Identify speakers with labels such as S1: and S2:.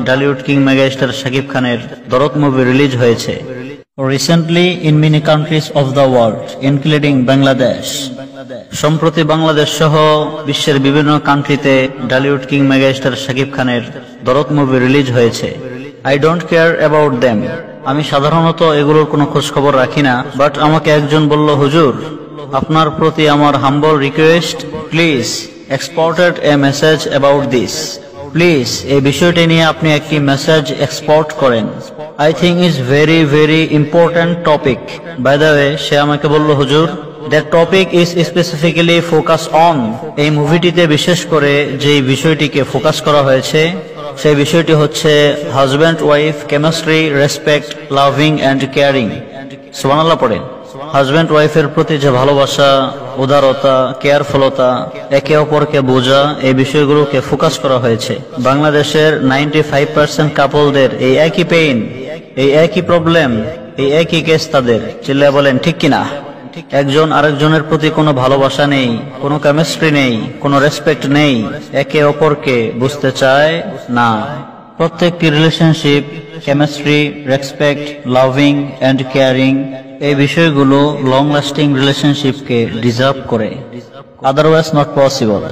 S1: Dhallywood king megastar Shakib খানের দরদ movie release হয়েছে। Recently in many countries of the world including Bangladesh. সম্প্রতি বাংলাদেশ সহ বিশ্বের বিভিন্ন কান্ট্রিতে ঢালিউড কিং মেগাস্টার শাকিব খানের দরদ মুভি রিলিজ হয়েছে। I don't care about them. আমি সাধারণত এগুলোর কোনো খোঁজ খবর রাখি না, বাট আমাকে একজন বলল, হুজুর আপনার প্রতি আমার humble request, please exported a message about this. Please এই বিষয়টি নিয়ে আপনি একটি মেসেজ এক্সপোর্ট করেন। I think is very very important topic. By the way, সে আমাকে বলল, হুজুর that topic is specifically focus on. এই মুভিটিতে বিশেষ করে যেই বিষয়টিকে ফোকাস করা হয়েছে সেই বিষয়টি হচ্ছে husband wife chemistry, respect, loving and caring. সুবহানাল্লাহ পড়েন। হাজব্যান্ড ওয়াইফের প্রতি যে ভালোবাসা, উদারতা, কেয়ারফুলতা, একে অপরকে বোঝা, এই বিষয়গুলোকে ফোকাস করা হয়েছে। বাংলাদেশের 95% কাপলদের এই একই পেইন, এই একই প্রবলেম, এই একই কেস তাদের। চিল্লায় বলেন ঠিক কিনা? একজন আরেকজনের প্রতি কোনো ভালোবাসা নেই, কোনো কেমিস্ট্রি নেই, কোনো রেসপেক্ট নেই, একে অপরকে বুঝতে চায় না। প্রত্যেকটি relationship chemistry, respect, loving and caring, এই বিষয়গুলো লং লাস্টিং রিলেশনশিপকে ডিজার্ভ করে। Otherwise not possible.